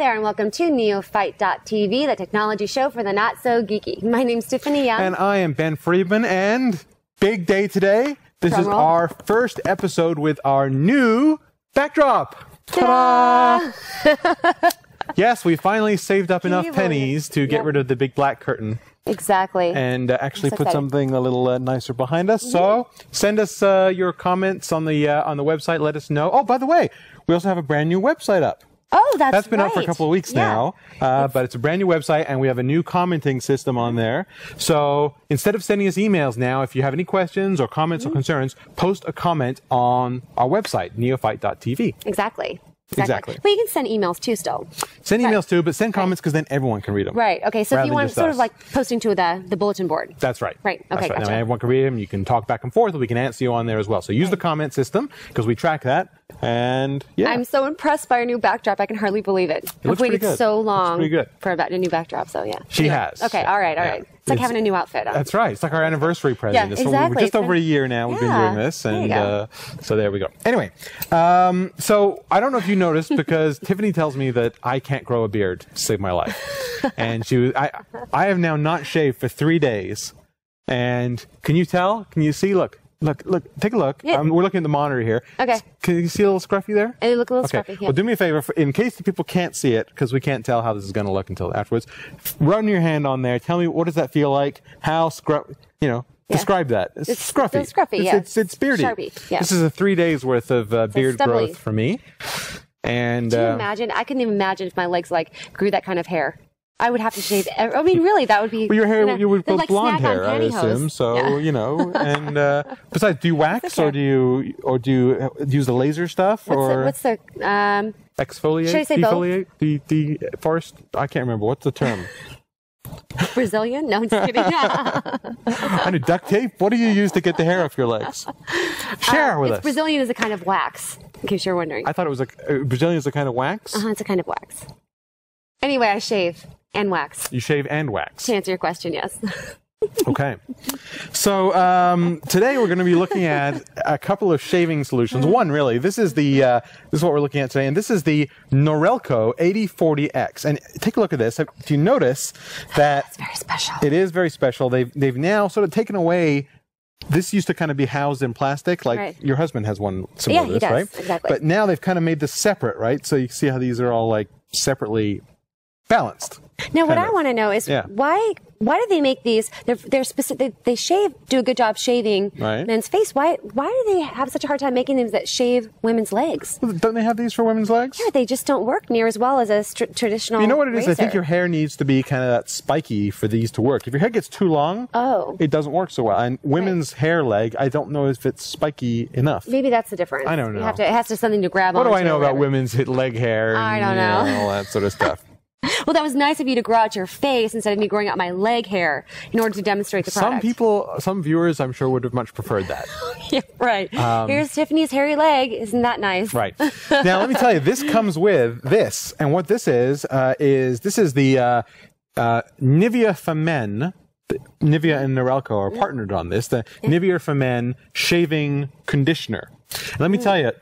there, and welcome to Neophyte.tv, the technology show for the not-so-geeky. My name's Tiffany Young. And I am Ben Friedman, and big day today. This is our first episode with our new backdrop. Ta-da! Yes, we finally saved up enough pennies to get rid of the big black curtain. Exactly. And actually put something a little nicer behind us. So send us your comments on the website. Let us know. Oh, by the way, we also have a brand new website up. Oh, that's been up for a couple of weeks now, but it's a brand new website, and we have a new commenting system on there. So instead of sending us emails now, if you have any questions or comments or concerns, post a comment on our website, neophyte.tv. Exactly. Exactly. But you can send emails too still. Send emails too, but send comments because then everyone can read them. Right. Okay. So if you want sort of like posting to the bulletin board. That's right. Right. Okay. That's right. Gotcha. Now everyone can read them. You can talk back and forth. We can answer you on there as well. So use the comment system because we track that. And yeah. I'm so impressed by our new backdrop. I can hardly believe it. I've waited so long for a new backdrop. So yeah. She has. Okay. All right. All right. It's like having a new outfit on. That's right. It's like our anniversary present. Yeah, exactly. We're just over a year now we've been doing this. And so there we go. Anyway, so I don't know if you noticed because Tiffany tells me that I can't grow a beard to save my life. And I have now not shaved for 3 days. And can you tell? Can you see? Look, take a look. Yeah. We're looking at the monitor here. Okay. Can you see a little scruffy there? It look a little scruffy, yeah. Well, do me a favor, in case the people can't see it, because we can't tell how this is going to look until afterwards, run your hand on there. Tell me, what does that feel like? How describe that. It's scruffy. It's scruffy, yeah. It's beardy. Sharpie, yeah. This is 3 days worth of beard growth for me. And do you imagine? I couldn't even imagine if my legs grew that kind of hair. I would have to shave. I mean, really, that would be. Well, your hair, you would go like blonde hair, I assume. So and besides, do you wax or do you use the laser stuff what's the exfoliate? Should I say defoliate? The forest? I can't remember. What's the term? Brazilian? No, I'm just kidding. I know, duct tape. What do you use to get the hair off your legs? Share with us. Brazilian is a kind of wax, in case you're wondering. I thought it was Brazilian is a kind of wax. It's a kind of wax. Anyway, I shave and wax. You shave and wax. To answer your question, yes. Okay. So today we're going to be looking at a couple of shaving solutions. One, really, this is what we're looking at today, and this is the Norelco 8040X. And take a look at this. Do you notice that it's very special? It is very special. They've now sort of taken away. This used to kind of be housed in plastic, like your husband has one similar to this, right? Exactly. But now they've kind of made this separate, right? So you see how these are all like separately balanced. Now, what I want to know is why do they make these? They're specific. They do a good job shaving men's face. Why do they have such a hard time making them that shave women's legs? Don't they have these for women's legs? Yeah, they just don't work near as well as a traditional. You know what it is? razor. I think your hair needs to be kind of that spiky for these to work. If your hair gets too long, it doesn't work so well. And women's hair leg, I don't know if it's spiky enough. Maybe that's the difference. I don't know. It has to something to grab on. What do I know about women's leg hair? And, I don't know. All that sort of stuff. Well, that was nice of you to grow out your face instead of me growing out my leg hair in order to demonstrate the product. Some viewers, I'm sure, would have much preferred that. Yeah, right. Here's Tiffany's hairy leg. Isn't that nice? Right. Now, let me tell you, this comes with this. And what this is the Nivea for Men. Nivea and Norelco are partnered on this. The Nivea for Men shaving conditioner. And let me tell you,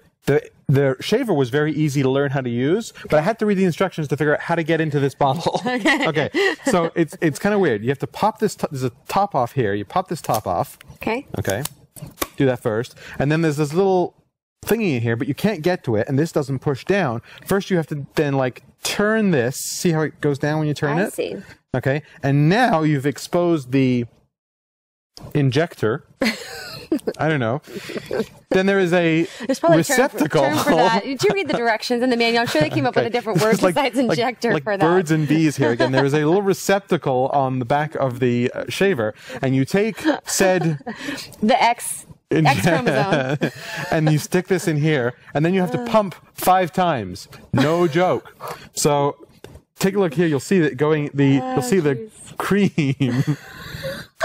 the shaver was very easy to learn how to use, but I had to read the instructions to figure out how to get into this bottle. Okay. So it's kind of weird. You have to pop this. There's a top off here. You pop this top off. Okay. Okay. Do that first, and then there's this little thingy in here, but you can't get to it, and this doesn't push down. First, you have to then turn this. See how it goes down when you turn it? I see. Okay. And now you've exposed the injector. I don't know. Then there is There's probably receptacle. A term for that. Did you read the directions in the manual? I'm sure they came up with a different word besides injector for that. Birds and bees here again. There is a little receptacle on the back of the shaver, and you take the X chromosome, and you stick this in here, and then you have to pump 5 times. No joke. So take a look here. You'll see that you'll see the cream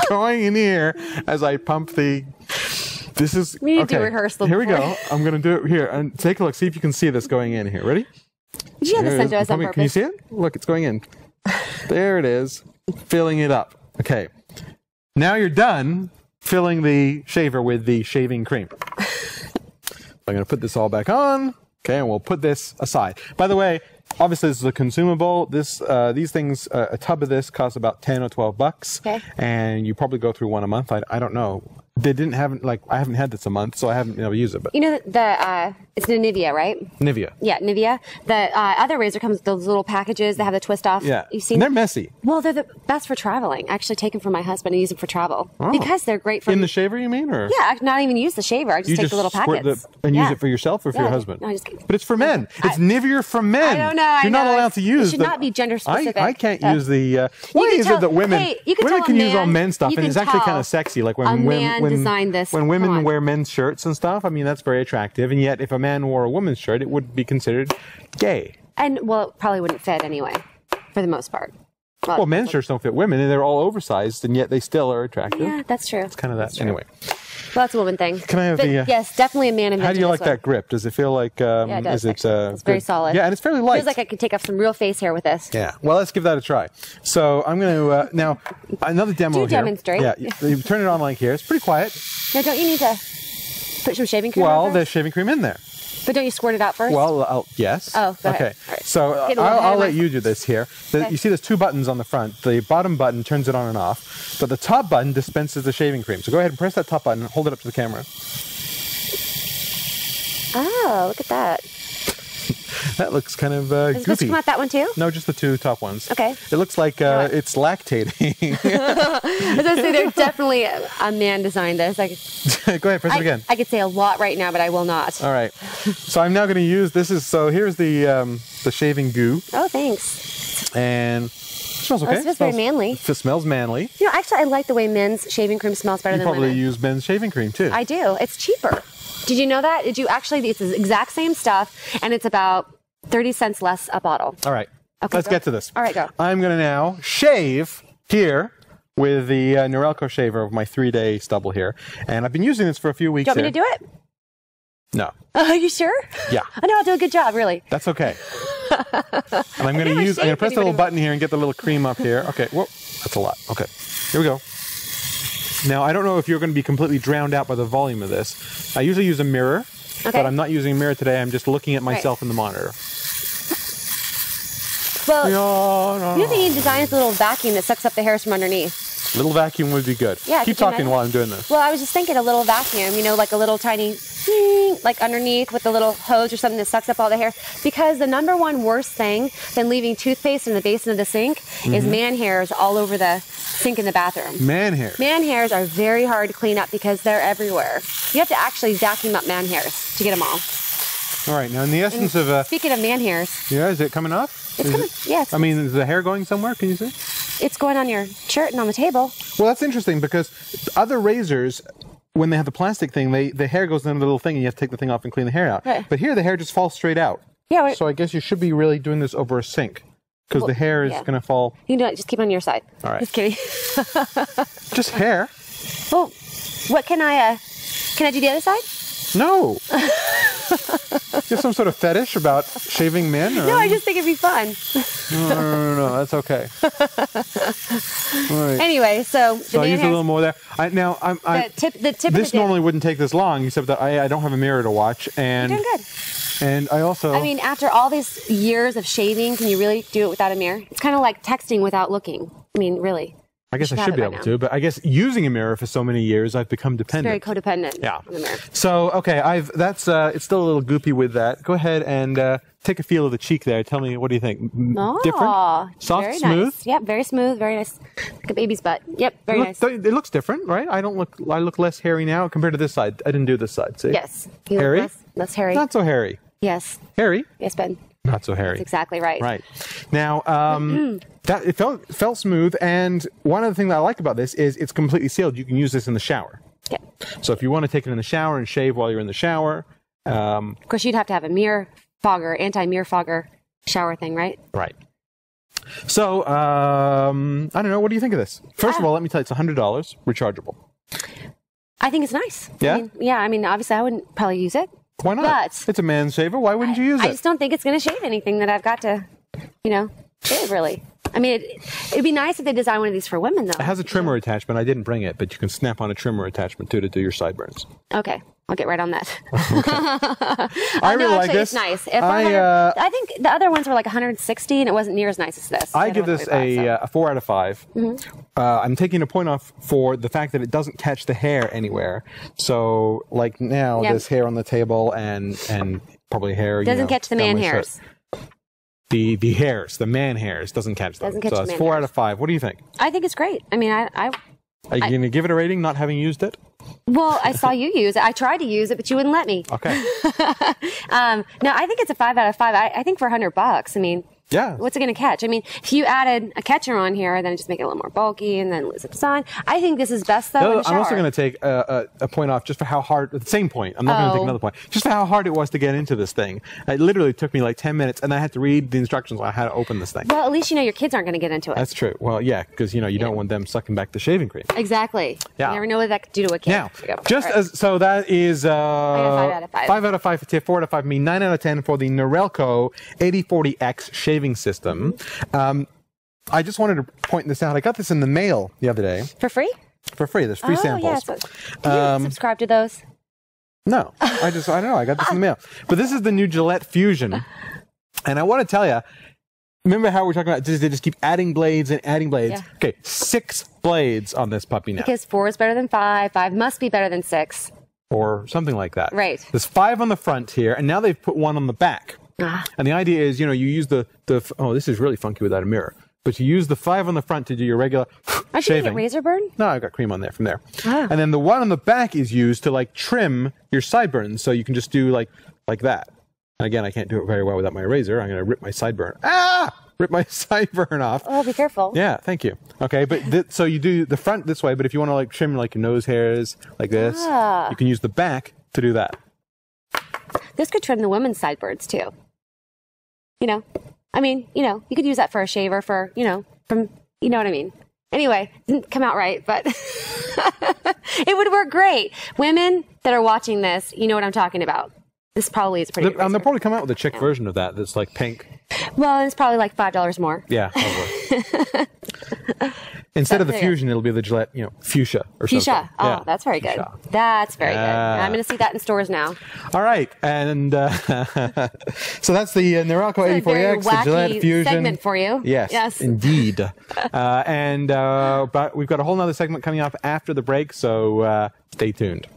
going in here as I pump the. This is we need to do rehearsal. Here we go. I'm going to do it here and take a look. See if you can see this going in here. Ready? Did you have this sent to us on purpose? Can you see it? Look, it's going in. There it is. Filling it up. Okay. Now you're done filling the shaver with the shaving cream. I'm going to put this all back on. Okay, and we'll put this aside. By the way, obviously this is a consumable. These things, a tub of this costs about 10 or 12 bucks. Okay. And you probably go through one a month. I don't know. They didn't have, like, I haven't had this a month, so I haven't been able to use it. But you know, it's the Nivea, right? Nivea. Yeah, Nivea. The other razor comes with those little packages that have the twist off. Yeah. You've seen They're messy. Well, they're the best for traveling. I actually take them from my husband and use them for travel. Because they're great for... In the shaver, you mean? Or? Yeah, I not even use the shaver. I just take the little packets. And use it for yourself or for your husband? No, but it's for men. It's Nivea for men. I don't know. You're not allowed to use it. Should not be gender specific. I can't use the... why is it that women can use all men's stuff, and it's actually kind of sexy. Like when a man designed this. When women wear men's shirts and stuff, I mean, that's very attractive. And yet, if a man wore a woman's shirt, it would be considered gay. And, well, it probably wouldn't fit anyway, for the most part. Well, men's shirts don't fit women, and they're all oversized, and yet they still are attractive. Yeah, that's true. It's kind of that. Anyway. Well, that's a woman thing. Can I have yes, definitely a man invented. How do you like that grip? Does it feel like... yeah, it does. It's very solid. Yeah, and it's fairly light. Feels like I could take off some real face hair with this. Yeah. Well, let's give that a try. So I'm going to... now, another demo here. Demonstrate. Yeah, you turn it on like here. It's pretty quiet. Now, don't you need to put some shaving cream Well, there's shaving cream in there. But don't you squirt it out first? Well, yes. Oh, go ahead. Okay. All right. So I'll let you do this here. You see there's two buttons on the front. The bottom button turns it on and off, but the top button dispenses the shaving cream. So go ahead and press that top button and hold it up to the camera. Oh, look at that. That looks kind of Does goofy. this come out that one too? No, just the two top ones. Okay. It looks like it's lactating. I was going to say, there's definitely a man designed this. Go ahead, press it again. I could say a lot right now, but I will not. All right. So I'm now going to use, here's the shaving goo. Oh, thanks. And it smells okay. It smells very manly. It smells manly. You know, actually, I like the way men's shaving cream smells better than women. You probably use men's shaving cream too. I do. It's cheaper. Did you know that? Did you actually? It's the exact same stuff, and it's about 30 cents less a bottle. All right. Okay, let's get to this. All right, go. I'm going to now shave here with the Norelco shaver of my 3-day stubble here. And I've been using this for a few weeks. Do you want me to do it? No. Are you sure? Yeah. I know I'll do a good job, really. That's okay. And I'm going to press the little button here and get the little cream up here. Okay. Whoa. That's a lot. Okay. Here we go. Now, I don't know if you're going to be completely drowned out by the volume of this. I usually use a mirror, but I'm not using a mirror today. I'm just looking at myself in the monitor. Well, you think you design this little vacuum that sucks up the hairs from underneath. Little vacuum would be good. Yeah. Keep talking while I'm doing this. Well, I was just thinking a little vacuum, you know, like a little tiny, like underneath with a little hose or something that sucks up all the hair. Because the number one worst thing than leaving toothpaste in the basin of the sink is man hairs all over the sink in the bathroom. Man hairs? Man hairs are very hard to clean up because they're everywhere. You have to actually vacuum up man hairs to get them all. All right. Now, in the essence of... Speaking of man hairs. Yeah, is it coming off? It's coming, yes. I mean, is the hair going somewhere? Can you see? It's going on your shirt and on the table. Well, that's interesting because other razors, when they have the plastic thing, the hair goes in the little thing and you have to take the thing off and clean the hair out. Right. But here, the hair just falls straight out. Yeah. So I guess you should be really doing this over a sink because the hair is going to fall. You can do it. Just keep it on your side. All right. Just kidding. Just hair. Well, what can I do the other side? No. You have some sort of fetish about shaving men? Or? No, I just think it'd be fun. No, that's okay. All right. Anyway, so I use a little more there. The tip this normally wouldn't take this long, except that I don't have a mirror to watch. And you're doing good. And I also... I mean, after all these years of shaving, can you really do it without a mirror? It's kind of like texting without looking. I mean, really. I guess I should be able to, but I guess using a mirror for so many years, I've become dependent. It's very codependent. Yeah. On the mirror. So, okay, it's still a little goopy with that. Go ahead and take a feel of the cheek there. Tell me, what do you think? Different? Soft, very smooth? Nice. Yep, very smooth, very nice. Like a baby's butt. Yep, very nice. It looks different, right? I look less hairy now compared to this side. I didn't do this side, see? Yes. Hairy? Less hairy. Not so hairy. Yes. Hairy? Yes, Ben. Not so hairy. That's exactly right. Right. Now, that it felt smooth, and one other thing that I like about this is it's completely sealed. You can use this in the shower. Yeah. So if you want to take it in the shower and shave while you're in the shower. Of course, you'd have to have a mirror fogger, anti-mirror fogger shower thing, right? Right. So, I don't know. What do you think of this? First of all, let me tell you, it's $100, rechargeable. I think it's nice. Yeah? I mean, obviously, I wouldn't probably use it. Why not? But it's a man's shaver. Why wouldn't you use it? I just don't think it's going to shave anything that I've got to, shave, really. I mean, it'd be nice if they designed one of these for women, though. It has a trimmer attachment. I didn't bring it, but you can snap on a trimmer attachment too to do your sideburns. Okay. I'll get right on that. Okay. I really like this. It's nice. I think the other ones were like 160, and it wasn't near as nice as this. I give this a 4 out of 5. I'm taking a point off for the fact that it doesn't catch the hair anywhere. So, like now, there's hair on the table and probably hair. Doesn't catch the man hairs. The hairs, the man hairs, doesn't catch them. So it's 4 out of 5. What do you think? I think it's great. I mean, Are you going to give it a rating, not having used it? Well, I saw you use it. I tried to use it, but you wouldn't let me. Okay. No, I think it's a 5 out of 5. I think for $100, I mean, yeah. What's it going to catch? I mean, if you added a catcher on here, then it just make it a little more bulky and then lose its sun. I think this is best, though, in the shower. I'm also going to take a point off just for how hard, the same point. I'm not going to take another point. Just for how hard it was to get into this thing. It literally took me like 10 minutes, and I had to read the instructions on how to open this thing. Well, at least you know your kids aren't going to get into it. That's true. Well, yeah, because, you don't want them sucking back the shaving cream. Exactly. Yeah. You never know what that could do to a kid. Now, so that is 5 out of 5. 5 out of 5 for 4 out of 5 for me, 9 out of 10 for the Norelco 8040X shaving system. I just wanted to point this out. I got this in the mail the other day. For free? For free. There's free samples. Yeah, can you subscribe to those? No. I don't know. I got this in the mail. But this is the new Gillette Fusion. And I want to tell you, remember how we're talking about they just keep adding blades and adding blades? Yeah. Okay, 6 blades on this puppy now. Because 4 is better than 5. 5 must be better than 6. Or something like that. Right. There's 5 on the front here, and now they've put 1 on the back. And the idea is, you use the this is really funky without a mirror. But you use the 5 on the front to do your regular shaving. You get razor burn? No, I've got cream on there from there. And then the 1 on the back is used to like trim your sideburns, so you can just do like that. And again, I can't do it very well without my razor. I'm going to rip my sideburn. Rip my sideburn off. Oh, be careful. Yeah, thank you. Okay, but so you do the front this way, but if you want to like trim like your nose hairs like this, you can use the back to do that. This could trim the women's sideburns too. I mean, you could use that for a shaver for, from, you know what I mean? Anyway, didn't come out right, but it would work great. Women that are watching this, you know what I'm talking about. This probably is pretty good. They'll probably come out with a chick version of that that's like pink. Well, it's probably like $5 more. Yeah, probably. Instead of the Fusion, it'll be the Gillette, Fuchsia or something. Fuchsia. Oh, that's very good. That's very good. I'm going to see that in stores now. All right. And so that's the Norelco 8040X, the Gillette Fusion. Segment for you. Yes. Indeed. But we've got a whole nother segment coming up after the break, so stay tuned.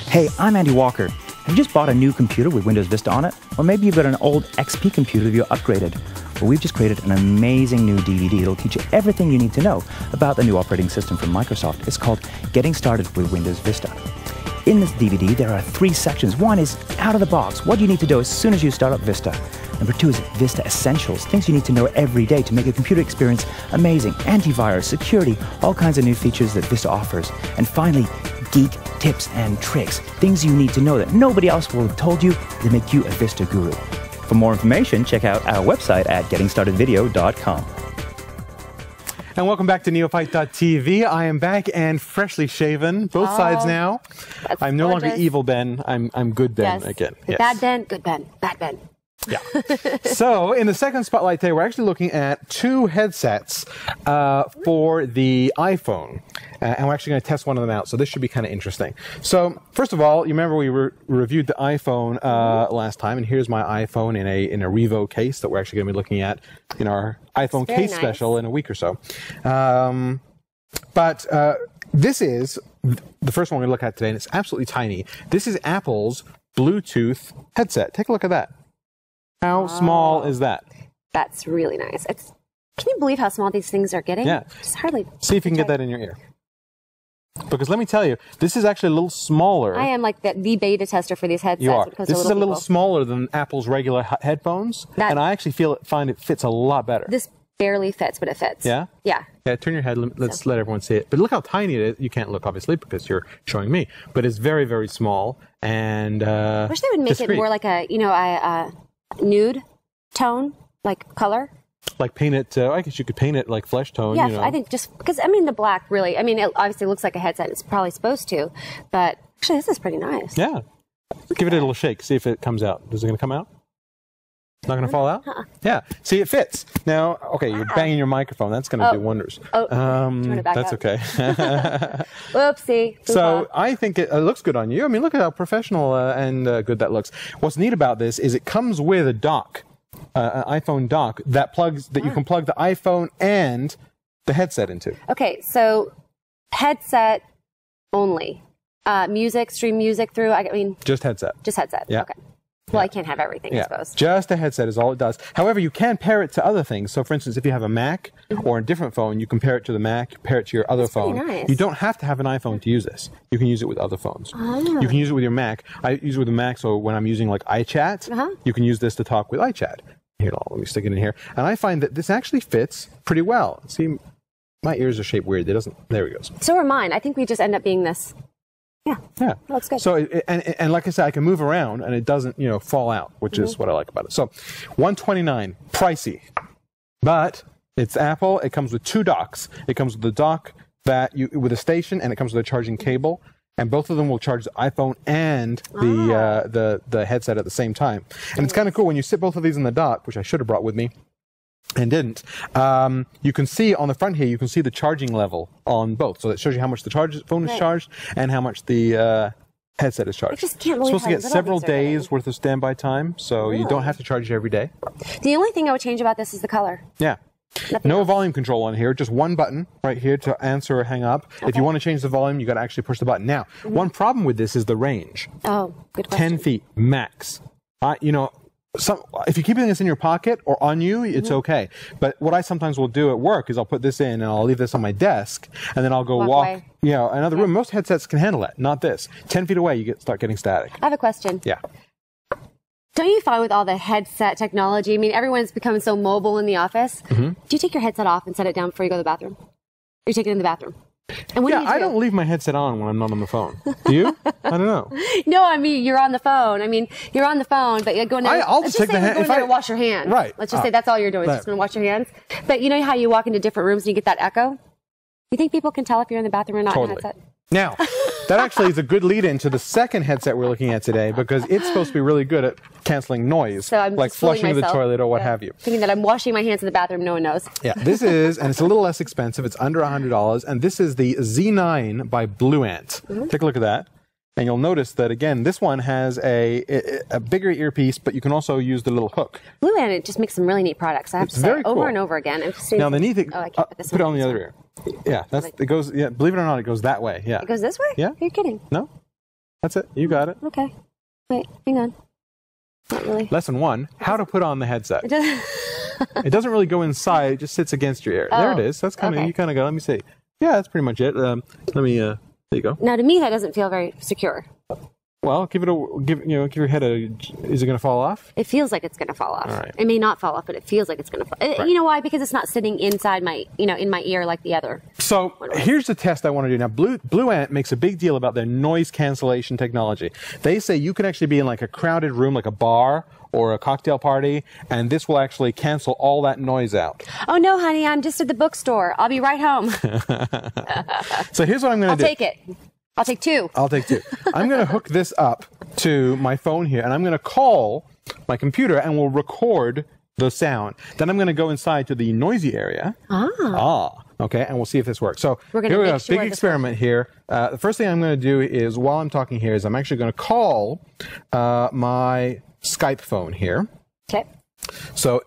Hey, I'm Andy Walker. Have you just bought a new computer with Windows Vista on it? Or maybe you've got an old XP computer that you're upgraded. Well, we've just created an amazing new DVD that'll teach you everything you need to know about the new operating system from Microsoft. It's called Getting Started with Windows Vista. In this DVD, there are 3 sections. 1 is out of the box, what you need to do as soon as you start up Vista. Number 2 is Vista Essentials, things you need to know every day to make your computer experience amazing. Antivirus, security, all kinds of new features that Vista offers. And finally, Geek Tips and Tricks, things you need to know that nobody else will have told you to make you a Vista guru. For more information, check out our website at gettingstartedvideo.com. And welcome back to Neophyte.tv. I am back and freshly shaven, both sides now. I'm no longer evil Ben. I'm good Ben again. Yes. Bad Ben, good Ben, bad Ben. Yeah. So in the second spotlight today, we're actually looking at 2 headsets for the iPhone. And we're actually going to test one of them out. So this should be kind of interesting. So first of all, you remember we reviewed the iPhone last time, and here's my iPhone in a Revo case that we're actually going to be looking at in our iPhone case special in a week or so. But this is the first one we're going to look at today, and it's absolutely tiny. This is Apple's Bluetooth headset. Take a look at that. How small is that? That's really nice. Can you believe how small these things are getting? Yeah. Just hardly. See if you can get that in your ear. Because let me tell you, this is actually a little smaller. I am like the beta tester for these headsets. You are. This is a little smaller than Apple's regular headphones, and I actually find it fits a lot better. This barely fits, but it fits. Yeah? Yeah. Yeah, turn your head. Let's let everyone see it. But look how tiny it is. You can't look, obviously, because you're showing me. But it's very, very small. And I wish they would make it more like a nude tone, like color. Like paint it, I guess you could paint it like flesh tone. Yeah, I think just because, the black really, it obviously looks like a headset. It's probably supposed to, but actually this is pretty nice. Yeah. Give it a little shake. See if it comes out. Is it going to come out? Not going to fall out? Yeah. See, it fits. Now, okay, you're banging your microphone. That's going to do wonders. That's okay. Whoopsie. So I think it looks good on you. I mean, look at how professional and good that looks. What's neat about this is it comes with a dock, an iPhone dock that you can plug the iPhone and the headset into. Okay, so headset only. Stream music through. I mean, just headset. Just headset. Yeah. Okay. Well, I can't have everything, I suppose. Just a headset is all it does. However, you can pair it to other things. So, for instance, if you have a Mac or a different phone, you can pair it to the Mac, pair it to your other phone. Nice. You don't have to have an iPhone to use this. You can use it with other phones. You can use it with your Mac. I use it with the Mac, so when I'm using like iChat, you can use this to talk with iChat. Here, let me stick it in here. And I find that this actually fits pretty well. See, my ears are shaped weird. There we go. So are mine. I think we just end up being this. Yeah, looks good. So, and like I said, I can move around and it doesn't, fall out, which is what I like about it. So, $129, pricey, but it's Apple. It comes with two docks. It comes with the dock with a station, and it comes with a charging cable, and both of them will charge the iPhone and the headset at the same time. And it's kind of cool when you sit both of these in the dock, which I should have brought with me. And didn't. You can see on the front here, you can see the charging level on both. So it shows you how much the phone is charged and how much the headset is charged. I just can't believe it's supposed to get several days worth of standby time, so you don't have to charge it every day. The only thing I would change about this is the color. Yeah. No volume control on here, just one button right here to answer or hang up. Okay. If you want to change the volume, you got to actually push the button. Now, one problem with this is the range. Oh, good question. 10 feet max. If you're keeping this in your pocket or on you, it's okay. But what I sometimes will do at work is I'll put this in and I'll leave this on my desk, and then I'll go walk another room. Most headsets can handle that, not this. 10 feet away, you start getting static. I have a question. Yeah. Don't you find with all the headset technology, I mean, everyone's becoming so mobile in the office. Do you take your headset off and set it down before you go to the bathroom? Or you take it in the bathroom? And what do you do? I don't leave my headset on when I'm not on the phone. Do you? I don't know. No, I mean, you're on the phone. I mean, you're on the phone, but you're going there. I'll just take the hand. Go in there and wash your hands. Right. Let's just say that's all you're doing. Just going to wash your hands. But you know how you walk into different rooms and you get that echo? You think people can tell if you're in the bathroom or not in a headset? Now, that actually is a good lead-in to the second headset we're looking at today, because it's supposed to be really good at canceling noise, so I'm like flushing the toilet or what have you. Thinking that I'm washing my hands in the bathroom, no one knows. Yeah, this is, and it's a little less expensive. It's under $100, and this is the Z9 by BlueAnt. Take a look at that. And you'll notice that, again, this one has a bigger earpiece, but you can also use the little hook. BlueAnt, it just makes some really neat products. I have to say, over and over again. Now, the neat thing, I can't put this put it on the other ear. Yeah, it goes, believe it or not, it goes that way. Yeah. It goes this way? Yeah. Are you kidding? No. That's it. You got it. Okay. Wait, hang on. Not really. Lesson 1, how to put on the headset. It doesn't really go inside, it just sits against your ear. There it is. That's kind of, you kind of go, let me see. Yeah, that's pretty much it. Let me, there you go. Now, to me, that doesn't feel very secure. Well, give your head is it going to fall off? It feels like it's going to fall off. All right. It may not fall off, but it feels like it's going to fall. Right. You know why? Because it's not sitting inside my, in my ear like the other. So here's the test I want to do. Now, BlueAnt makes a big deal about their noise cancellation technology. They say you can actually be in like a crowded room, like a bar or a cocktail party, and this will actually cancel all that noise out. Oh, no, honey, I'm just at the bookstore. I'll be right home. So here's what I'm going to do. I'll take it. I'll take two. I'll take two. I'm going to hook this up to my phone here, and I'm going to call my computer, and we'll record the sound. Then I'm going to go inside to the noisy area. Okay, and we'll see if this works. So here we go. Big experiment here. The first thing I'm going to do is, while I'm talking here, is I'm actually going to call my Skype phone here. Okay. So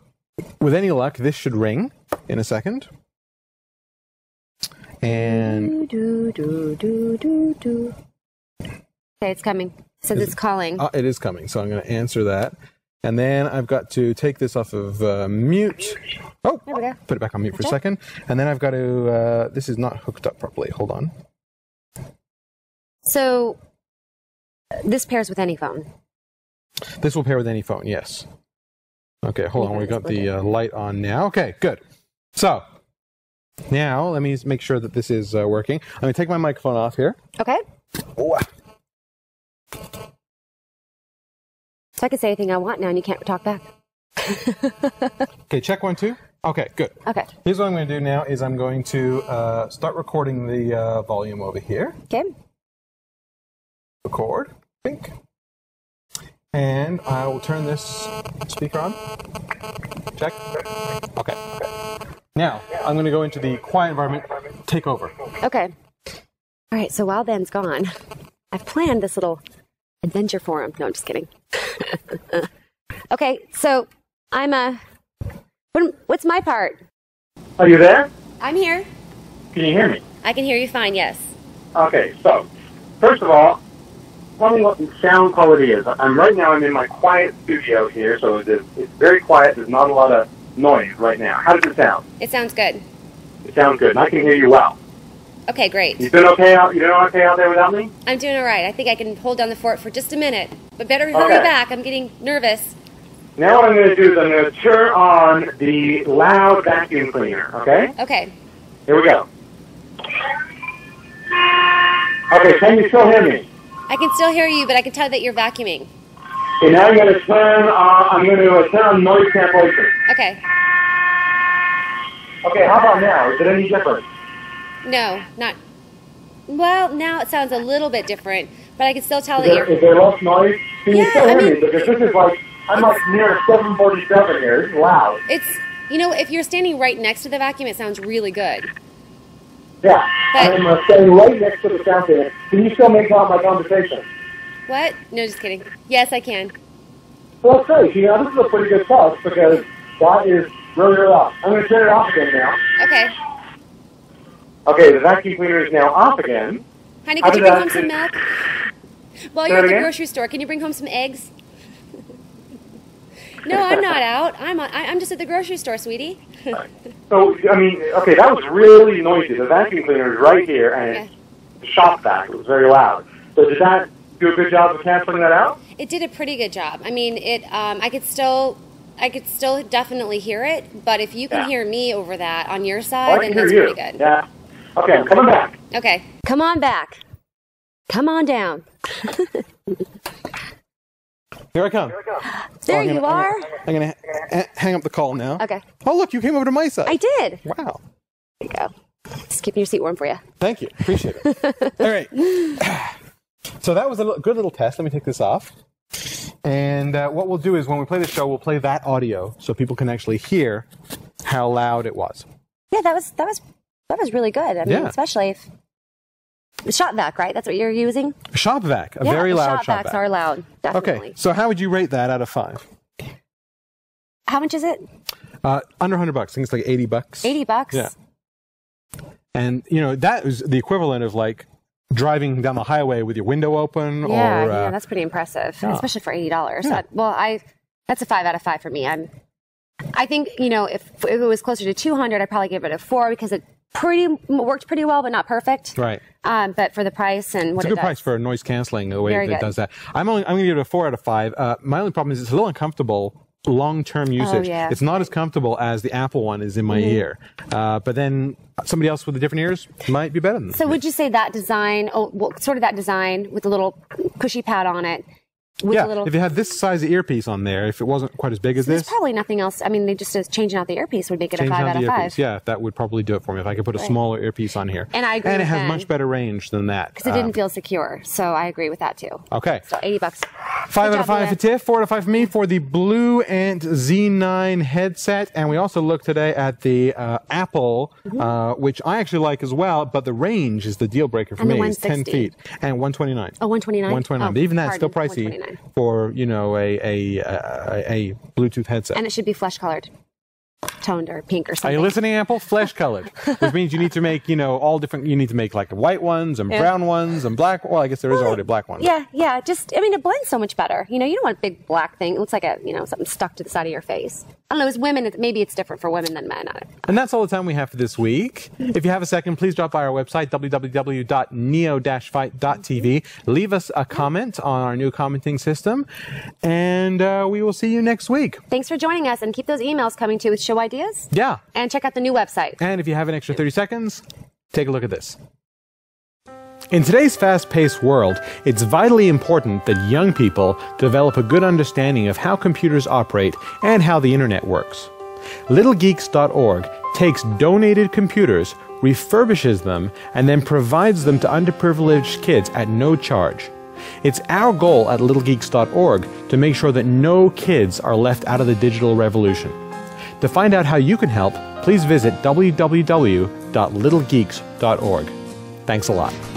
with any luck, this should ring in a second. And okay, it's coming. It says it's calling. It is coming, so I'm going to answer that. And then I've got to take this off of mute. Oh, there we go. Put it back on mute for a second. And then I've got to, this is not hooked up properly. Hold on. So this pairs with any phone? This will pair with any phone, yes. Okay, hold on. We've got the light on now. Okay, good. So now let me make sure that this is working. I'm going to take my microphone off here. Okay. Oh. So I can say anything I want now and you can't talk back. Okay, check 1, 2. Okay, good. Okay. Here's what I'm going to do now is I'm going to start recording the volume over here. Okay. Record. Think. And I will turn this speaker on. Check. Okay. Now, I'm going to go into the quiet environment. Take over. Okay. All right, so while Ben's gone, I've planned this little adventure for him. No, I'm just kidding. Okay, so I'm what's my part? Are you there? I'm here. Can you hear me? I can hear you fine, yes. Okay, so, first of all, tell me what the sound quality is. Right now I'm in my quiet studio here, so it's very quiet. There's not a lot of noise right now. How does it sound? It sounds good. It sounds good, and I can hear you well. Okay, great. You doing okay out there without me? I'm doing all right. I think I can hold down the fort for just a minute. But better hurry back. I'm getting nervous. Now what I'm going to do is I'm going to turn on the loud vacuum cleaner, okay? Okay. Here we go. Okay, can you still hear me? I can still hear you, but I can tell that you're vacuuming. Okay, now I'm going to turn on noise cancellation. Okay. Okay, how about now? Is it any different? No, not... Well, now it sounds a little bit different, but I can still tell that you're... Is there less noise? Can you still hear me? Because this is like... I'm like near 747 here. It's loud. It's... You know, if you're standing right next to the vacuum, it sounds really good. Yeah, I'm standing right next to the sound fan. Can you still make out my conversation? What? No, just kidding. Yes, I can. Well, that's great. You know, this is a pretty good test because that is really, really loud. I'm going to turn it off again now. Okay. Okay, the vacuum cleaner is now off again. Honey, could you bring home some milk? While you're at the grocery store, can you bring home some eggs? No, I'm not out. I'm just at the grocery store, sweetie. So, I mean, okay, that was really noisy. The vacuum cleaner is right here, and it shot back. It was very loud. So did that do a good job of canceling that out? It did a pretty good job. I mean, I could still definitely hear it, but if you can hear me over that on your side, then that's pretty good. Yeah. Okay, I'm coming back. Okay. Come on back. Come on down. Here I come. There you are. I'm going to hang up the call now. Okay. Oh, look, you came over to my side. I did. Wow. There you go. Just keeping your seat warm for you. Thank you. Appreciate it. All right. So that was a good little test. Let me take this off. And what we'll do is when we play the show, we'll play that audio so people can actually hear how loud it was. Yeah, that was really good. I mean, especially if the shop vac, right? That's what you're using? Shop vac, a very loud shop vac. Shop vacs are loud, definitely. Okay, so how would you rate that out of 5? How much is it? Under $100. I think it's like $80. $80? Yeah. And, you know, that is the equivalent of like driving down the highway with your window open. Yeah, or, yeah, that's pretty impressive, especially for $80. Yeah. That's a 5 out of 5 for me. I think, you know, if it was closer to 200, I'd probably give it a 4 because it worked pretty well, but not perfect. Right. But for the price and what it's a good price for noise canceling, the way it does that. I'm going to give it a 4 out of 5. My only problem is it's a little uncomfortable long-term usage. Oh, yeah. It's not as comfortable as the Apple one is in my ear. But then somebody else with the different ears might be better than So would you say that design, sort of that design with the little cushy pad on it, if you had this size of earpiece on there, if it wasn't quite as big as this. There's probably nothing else. I mean, they just changing out the earpiece would make it a 5 out of 5. Yeah, that would probably do it for me if I could put a smaller earpiece on here. And I agree. And it has much better range than that. Because it didn't feel secure. So I agree with that too. Okay. So $80. 5 out of 5 for Tiff, 4 out of 5 for me for the BlueAnt Z9 headset. And we also looked today at the Apple, which I actually like as well, but the range is the deal breaker for me. It's 10 feet. And 129. Oh, 129? 129. But even that's still pricey for, you know, a Bluetooth headset. And it should be flesh colored, toned or pink or something. Are you listening, Apple? Flesh colored, which means you need to make, you know, all different. You need to make like white ones and brown ones and black. Well, I guess there is already a black one. Yeah. Just, I mean, it blends so much better. You know, you don't want a big black thing. It looks like something stuck to the side of your face. I don't know. As women, maybe it's different for women than men. And that's all the time we have for this week. If you have a second, please drop by our website, www.neo-fight.tv. Leave us a comment on our new commenting system, and we will see you next week. Thanks for joining us, and keep those emails coming too with show ideas. Yeah. And check out the new website. And if you have an extra 30 seconds, take a look at this. In today's fast-paced world, it's vitally important that young people develop a good understanding of how computers operate and how the internet works. LittleGeeks.org takes donated computers, refurbishes them, and then provides them to underprivileged kids at no charge. It's our goal at littlegeeks.org to make sure that no kids are left out of the digital revolution. To find out how you can help, please visit www.littlegeeks.org. Thanks a lot.